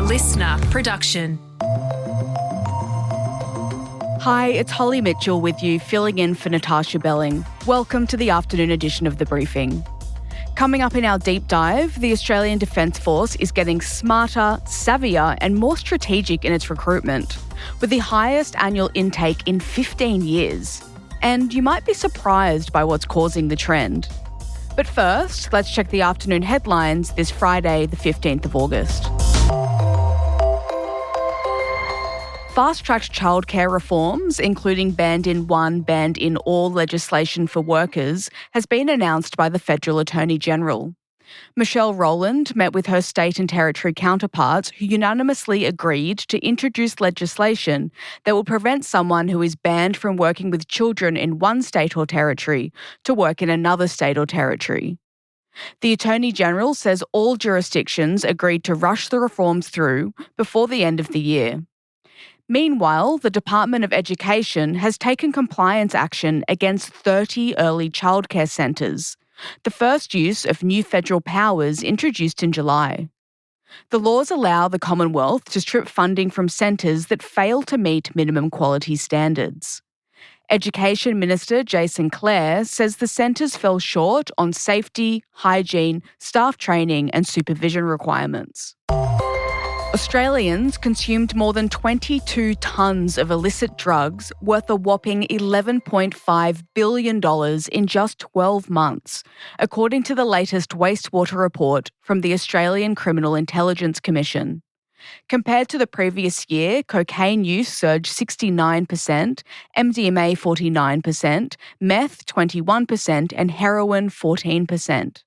listener production. Hi, it's Holly Mitchell with you, filling in for Natarsha Belling. Welcome to the afternoon edition of The Briefing. Coming up in our deep dive, the Australian Defence Force is getting smarter, savvier and more strategic in its recruitment, with the highest annual intake in 15 years. And you might be surprised by what's causing the trend. But first, let's check the afternoon headlines this Friday, the 15th of August. Fast-tracked childcare reforms, including banned-in-one, banned-in-all legislation for workers, has been announced by the Federal Attorney-General. Michelle Rowland met with her state and territory counterparts who unanimously agreed to introduce legislation that will prevent someone who is banned from working with children in one state or territory to work in another state or territory. The Attorney-General says all jurisdictions agreed to rush the reforms through before the end of the year. Meanwhile, the Department of Education has taken compliance action against 30 early childcare centres, the first use of new federal powers introduced in July. The laws allow the Commonwealth to strip funding from centres that fail to meet minimum quality standards. Education Minister Jason Clare says the centres fell short on safety, hygiene, staff training and supervision requirements. Australians consumed more than 22 tonnes of illicit drugs worth a whopping $11.5 billion in just 12 months, according to the latest wastewater report from the Australian Criminal Intelligence Commission. Compared to the previous year, cocaine use surged 69%, MDMA 49%, meth 21% and heroin 14%.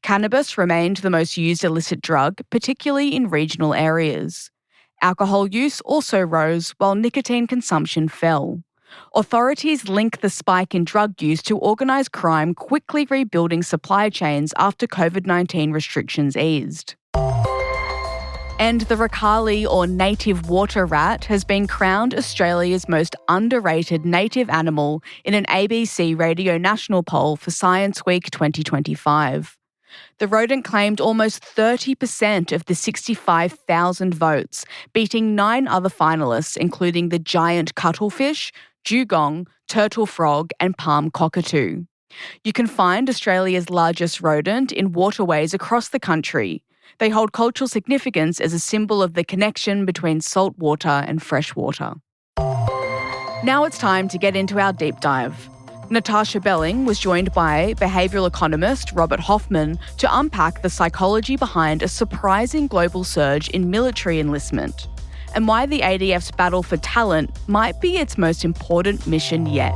Cannabis remained the most used illicit drug, particularly in regional areas. Alcohol use also rose while nicotine consumption fell. Authorities link the spike in drug use to organised crime quickly rebuilding supply chains after COVID-19 restrictions eased. And the Rakali or native water rat has been crowned Australia's most underrated native animal in an ABC Radio National poll for Science Week 2025. The rodent claimed almost 30% of the 65,000 votes, beating 9 other finalists, including the giant cuttlefish, dugong, turtle frog, and palm cockatoo. You can find Australia's largest rodent in waterways across the country. They hold cultural significance as a symbol of the connection between salt water and fresh water. Now it's time to get into our deep dive. Natarsha Belling was joined by behavioural economist Robert Hoffman to unpack the psychology behind a surprising global surge in military enlistment and why the ADF's battle for talent might be its most important mission yet.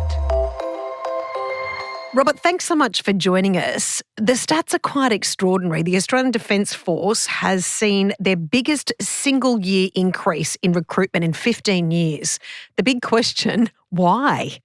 Robert, thanks so much for joining us. The stats are quite extraordinary. The Australian Defence Force has seen their biggest single-year increase in recruitment in 15 years. The big question, why?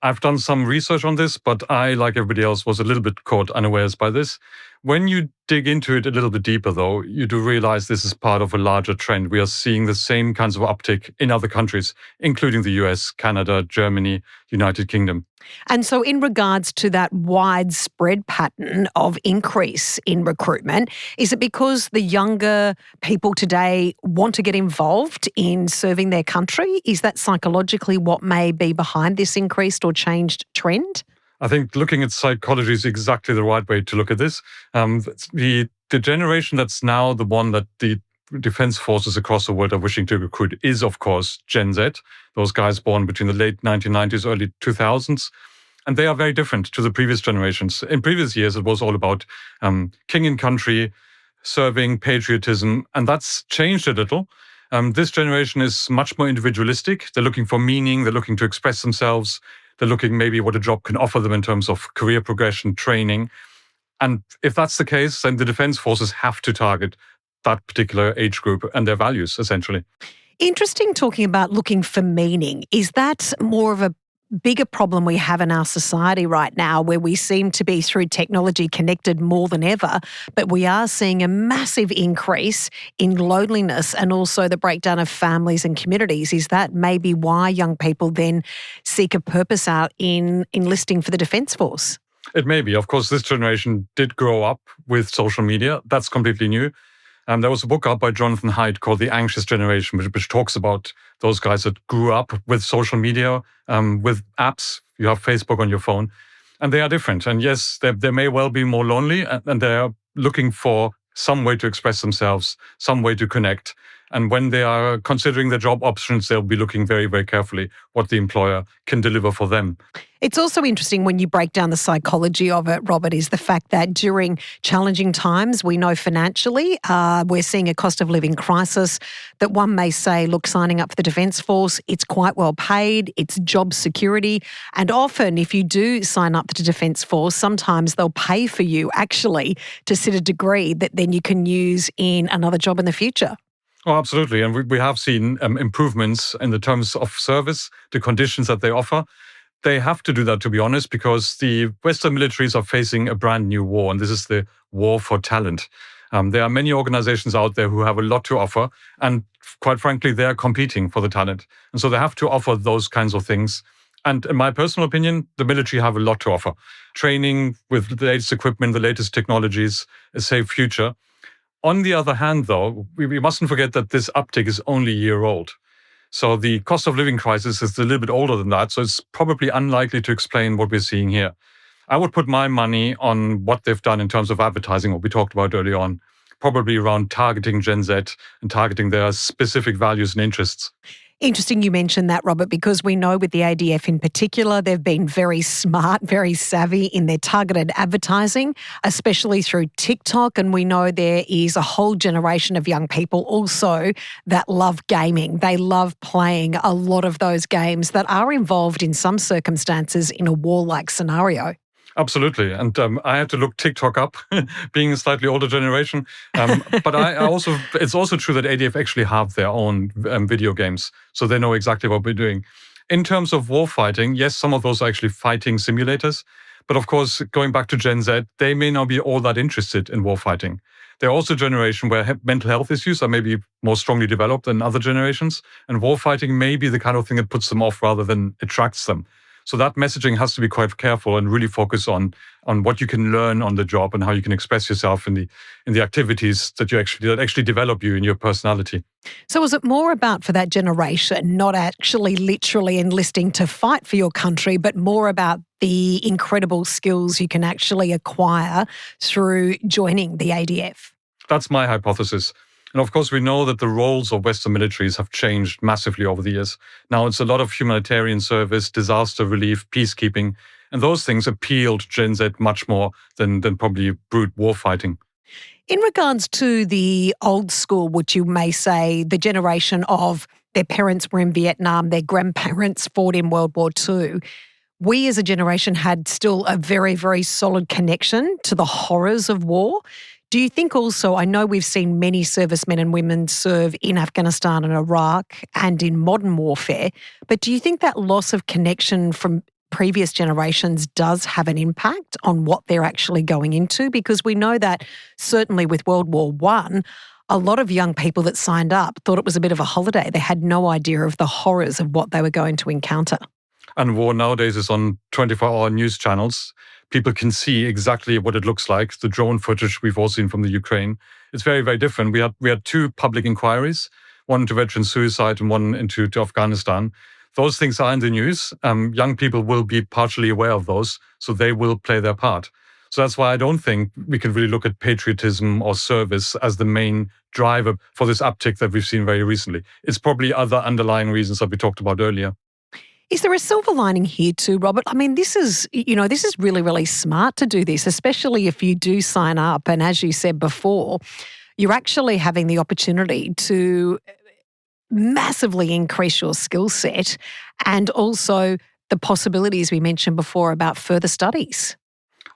I've done some research on this, but I, like everybody else, was a little bit caught unawares by this. When you dig into it a little bit deeper, though, you do realise this is part of a larger trend. We are seeing the same kinds of uptick in other countries, including the US, Canada, Germany, United Kingdom. And so in regards to that widespread pattern of increase in recruitment, is it because the younger people today want to get involved in serving their country? Is that psychologically what may be behind this increased or changed trend? I think looking at psychology is exactly the right way to look at this. The generation that's now the one that the defense forces across the world are wishing to recruit is, of course, Gen Z, those guys born between the late 1990s, early 2000s. And they are very different to the previous generations. In previous years, it was all about king and country, serving, patriotism, and that's changed a little. This generation is much more individualistic. They're looking for meaning. They're looking to express themselves. They're looking maybe what a job can offer them in terms of career progression, training. And if that's the case, then the defense forces have to target that particular age group and their values, essentially. Interesting talking about looking for meaning. Is that more of a bigger problem we have in our society right now, where we seem to be, through technology, connected more than ever, but we are seeing a massive increase in loneliness and also the breakdown of families and communities? Is that maybe why young people then seek a purpose out in enlisting for the Defence Force? It may be. Of course, this generation did grow up with social media. That's completely new. There was a book out by Jonathan Haidt called The Anxious Generation, which talks about those guys that grew up with social media, with apps. You have Facebook on your phone, and they are different. And yes, they may well be more lonely, and they're looking for some way to express themselves, some way to connect. And when they are considering their job options, they'll be looking very, very carefully what the employer can deliver for them. It's also interesting when you break down the psychology of it, Robert, is the fact that during challenging times, we know financially, we're seeing a cost of living crisis, that one may say, look, signing up for the Defence Force, it's quite well paid, it's job security. And often if you do sign up to the Defence Force, sometimes they'll pay for you actually to sit a degree that then you can use in another job in the future. Oh, absolutely. And we have seen improvements in the terms of service, the conditions that they offer. They have to do that, to be honest, because the Western militaries are facing a brand new war, and this is the war for talent. There are many organizations out there who have a lot to offer, and quite frankly, they are competing for the talent. And so they have to offer those kinds of things. And in my personal opinion, the military have a lot to offer. Training with the latest equipment, the latest technologies, a safe future. On the other hand, though, we mustn't forget that this uptick is only a year old. So the cost of living crisis is a little bit older than that, so it's probably unlikely to explain what we're seeing here. I would put my money on what they've done in terms of advertising, what we talked about earlier on, probably around targeting Gen Z and targeting their specific values and interests. Interesting you mentioned that, Robert, because we know with the ADF in particular, they've been very smart, very savvy in their targeted advertising, especially through TikTok. And we know there is a whole generation of young people also that love gaming. They love playing a lot of those games that are involved in some circumstances in a war-like scenario. Absolutely. And I had to look TikTok up, being a slightly older generation. But it's also true that ADF actually have their own video games, so they know exactly what we're doing. In terms of war fighting, yes, some of those are actually fighting simulators. But of course, going back to Gen Z, they may not be all that interested in war fighting. They're also a generation where mental health issues are maybe more strongly developed than other generations. And war fighting may be the kind of thing that puts them off rather than attracts them. So that messaging has to be quite careful and really focus on what you can learn on the job and how you can express yourself in the activities that actually develop you in your personality. So is it more about, for that generation, not actually literally enlisting to fight for your country, but more about the incredible skills you can actually acquire through joining the ADF? That's my hypothesis. And of course, we know that the roles of Western militaries have changed massively over the years. Now it's a lot of humanitarian service, disaster relief, peacekeeping, and those things appeal to Gen Z much more than probably brute war fighting. In regards to the old school, which you may say, the generation of their parents were in Vietnam, their grandparents fought in World War II, we as a generation had still a very, very solid connection to the horrors of war. Do you think also, I know we've seen many servicemen and women serve in Afghanistan and Iraq and in modern warfare, but do you think that loss of connection from previous generations does have an impact on what they're actually going into? Because we know that certainly with World War I, a lot of young people that signed up thought it was a bit of a holiday. They had no idea of the horrors of what they were going to encounter. And war nowadays is on 24-hour news channels. People can see exactly what it looks like. The drone footage we've all seen from the Ukraine. It's very, very different. We had two public inquiries, one into veteran suicide and one into Afghanistan. Those things are in the news. Young people will be partially aware of those, so they will play their part. So that's why I don't think we can really look at patriotism or service as the main driver for this uptick that we've seen very recently. It's probably other underlying reasons that we talked about earlier. Is there a silver lining here too, Robert? I mean, this is really, really smart to do this, especially if you do sign up. And as you said before, you're actually having the opportunity to massively increase your skill set and also the possibilities we mentioned before about further studies.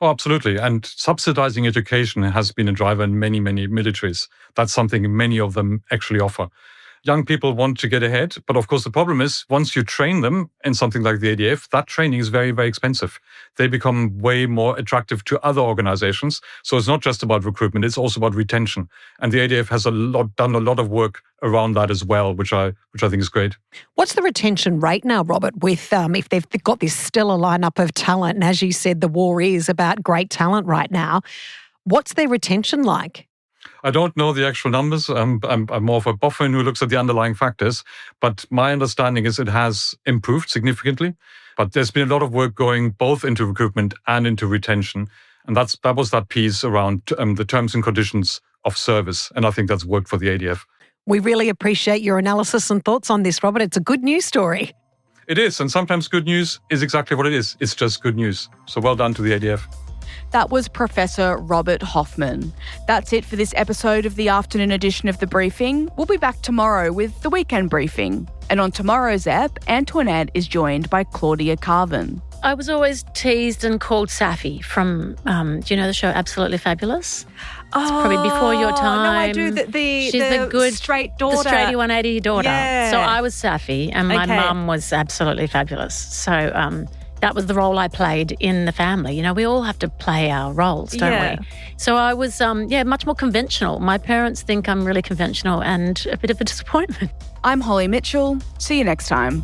Oh, absolutely. And subsidizing education has been a driver in many, many militaries. That's something many of them actually offer. Young people want to get ahead, but of course the problem is once you train them in something like the ADF, that training is very, very expensive. They become way more attractive to other organizations. So it's not just about recruitment, it's also about retention. And the ADF has done a lot of work around that as well, which I think is great. What's the retention rate now, Robert, with if they've got this stellar lineup of talent, and as you said, the war is about great talent right now, what's their retention like? I don't know the actual numbers. I'm more of a Hoffman who looks at the underlying factors. But my understanding is it has improved significantly. But there's been a lot of work going both into recruitment and into retention. And that was that piece around the terms and conditions of service. And I think that's worked for the ADF. We really appreciate your analysis and thoughts on this, Robert. It's a good news story. It is. And sometimes good news is exactly what it is. It's just good news. So well done to the ADF. That was Professor Robert Hoffman. That's it for this episode of the afternoon edition of The Briefing. We'll be back tomorrow with the weekend briefing. And on tomorrow's ep, Antoinette is joined by Claudia Carvin. I was always teased and called Safi from, do you know the show Absolutely Fabulous? It's probably before your time. No, I do. She's the good straight daughter. The straighty 180 daughter. Yeah. So I was Safi and my mum was Absolutely Fabulous. So that was the role I played in the family. You know, we all have to play our roles, don't we? So I was, much more conventional. My parents think I'm really conventional and a bit of a disappointment. I'm Holly Mitchell. See you next time.